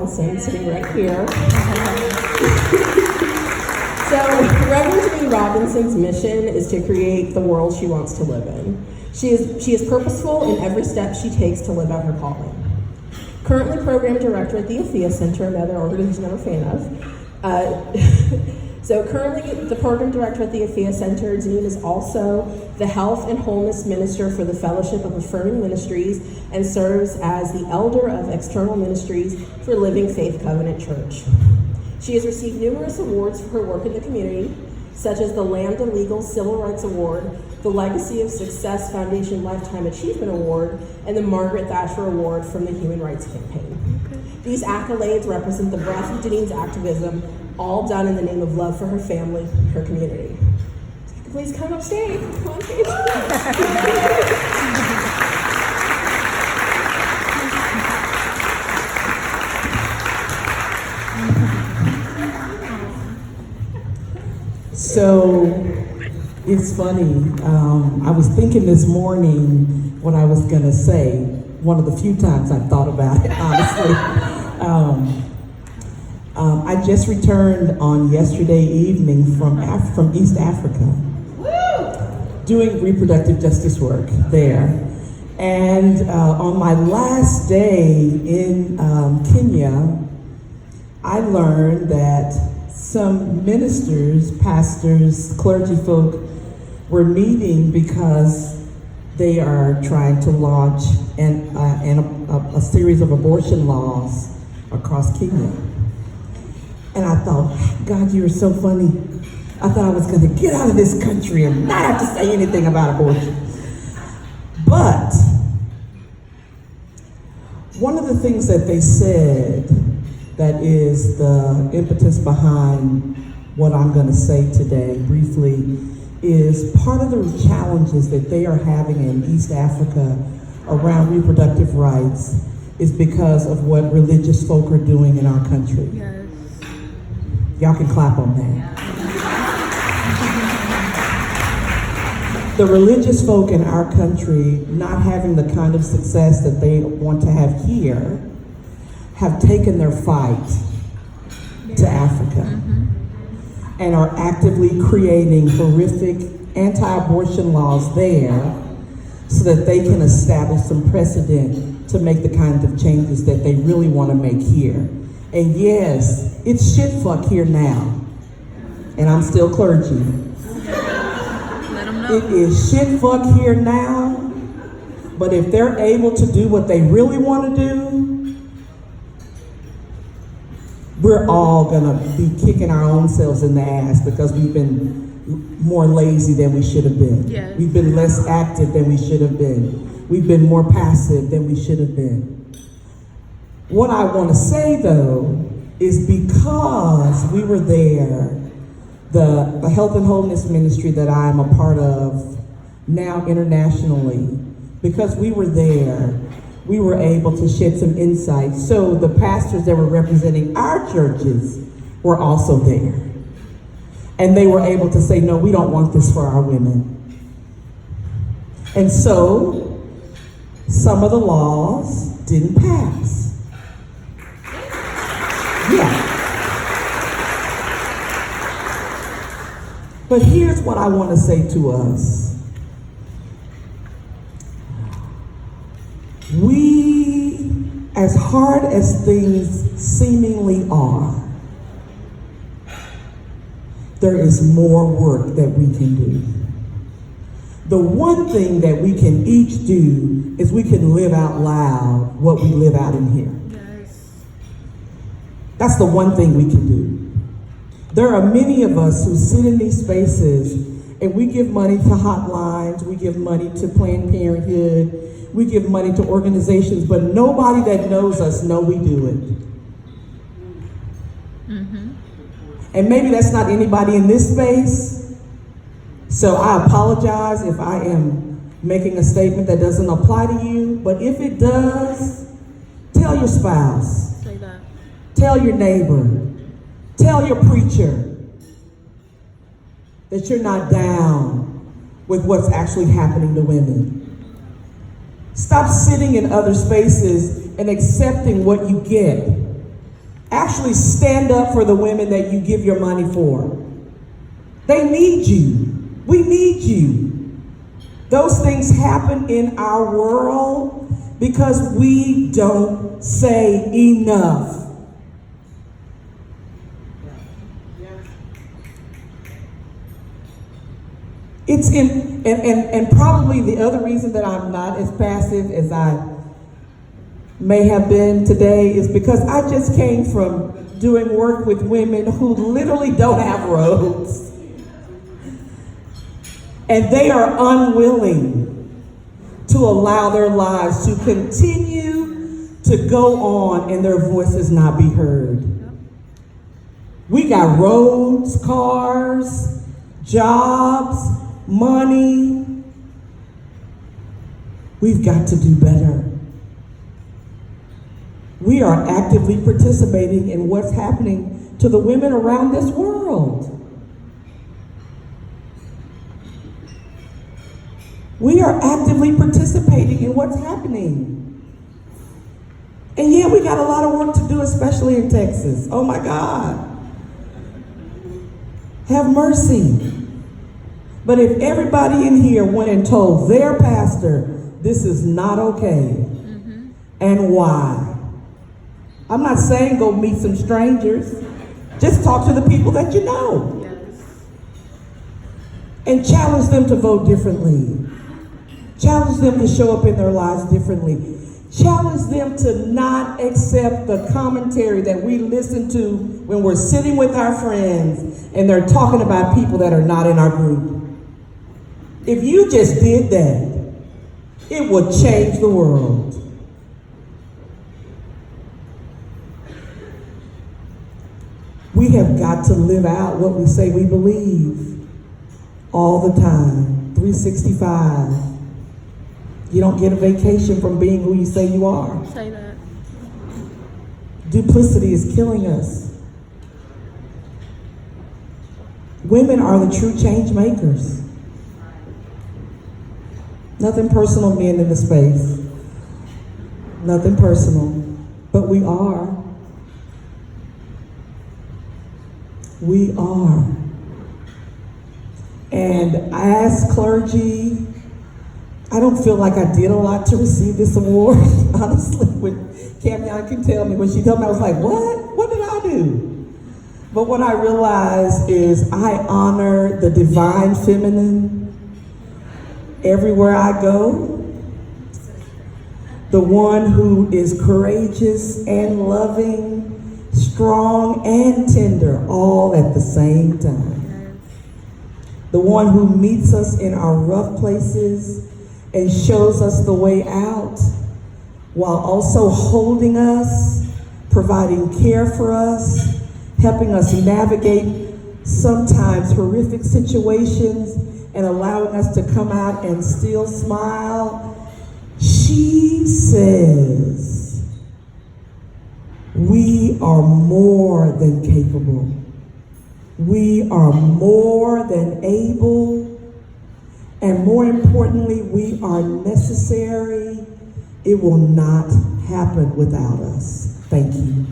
Robinson, sitting right here. So, Reverend Janine Robinson's mission is to create the world she wants to live in. She is purposeful in every step she takes to live out her calling. Currently program director at the Athea Center, another organization I'm a fan of. So currently the program director at the Athea Center, Janine is also the health and wholeness minister for the Fellowship of Affirming Ministries and serves as the elder of external ministries for Living Faith Covenant Church. She has received numerous awards for her work in the community, such as the Lambda Legal Civil Rights Award, the Legacy of Success Foundation Lifetime Achievement Award, and the Margaret Thatcher Award from the Human Rights Campaign. These accolades represent the breadth of Janine's activism, all done in the name of love for her family, her community. Please come up stage. Come on stage. So it's funny. I was thinking this morning what I was going to say. One of the few times I thought about it, honestly. I just returned on yesterday evening from East Africa, doing reproductive justice work there. And on my last day in Kenya, I learned that some ministers, pastors, clergy folk were meeting because they are trying to launch a series of abortion laws across Kenya. And I thought, God, you're so funny. I thought I was going to get out of this country and not have to say anything about abortion. But one of the things that they said that is the impetus behind what I'm going to say today briefly is part of the challenges that they are having in East Africa around reproductive rights is because of what religious folk are doing in our country. Yes. Y'all can clap on that. The religious folk in our country not having the kind of success that they want to have here have taken their fight to Africa and are actively creating horrific anti-abortion laws there so that they can establish some precedent to make the kind of changes that they really want to make here. And yes, it's shit fuck here now. And I'm still clergy. Let them know. It is shit fuck here now. But if they're able to do what they really want to do, we're all gonna be kicking our own selves in the ass because we've been more lazy than we should have been. Yes. We've been less active than we should have been. We've been more passive than we should have been. What I want to say though is because we were there, the Health and Wholeness Ministry that I'm a part of now internationally, because we were there, we were able to shed some insight. So the pastors that were representing our churches were also there. And they were able to say, no, we don't want this for our women. And so some of the laws didn't pass. Yeah. But here's what I want to say to us. We, as hard as things seemingly are, there is more work that we can do. The one thing that we can each do is we can live out loud what we live out in here. That's the one thing we can do. There are many of us who sit in these spaces and we give money to hotlines, we give money to Planned Parenthood, we give money to organizations, but nobody that knows us know we do it. And maybe that's not anybody in this space. So I apologize if I am making a statement that doesn't apply to you, but if it does, tell your spouse. Say that. Tell your neighbor, tell your preacher that you're not down with what's actually happening to women. Stop sitting in other spaces and accepting what you get Actually stand up for the women that you give your money for. They need you. We need you. Those things happen in our world because we don't say enough. It's in, and probably the other reason that I'm not as passive as I may have been today is because I just came from doing work with women who literally don't have roads. And they are unwilling to allow their lives to continue to go on and their voices not be heard. We got roads, cars, jobs, money. We've got to do better. We are actively participating in what's happening to the women around this world. We are actively participating in what's happening. And yeah, we got a lot of work to do, especially in Texas. Oh my God. Have mercy. But if everybody in here went and told their pastor, this is not okay, and why? I'm not saying go meet some strangers. Just talk to the people that you know. And challenge them to vote differently. Challenge them to show up in their lives differently. Challenge them to not accept the commentary that we listen to when we're sitting with our friends and they're talking about people that are not in our group. If you just did that, it would change the world. We have got to live out what we say we believe all the time, 365. You don't get a vacation from being who you say you are. Say that. Duplicity is killing us. Women are the true change makers. Nothing personal, men in the space. Nothing personal, but we are. We are. And as clergy, I don't feel like I did a lot to receive this award, honestly. When Camion can tell me, when she told me, I was like, what? What did I do? But what I realized is I honor the divine feminine everywhere I go. The one who is courageous and loving, strong and tender, all at the same time. The one who meets us in our rough places and shows us the way out, while also holding us, providing care for us, helping us navigate sometimes horrific situations, and allowing us to come out and still smile. She says, we are more than capable. We are more than able. And more importantly, we are necessary. It will not happen without us. Thank you.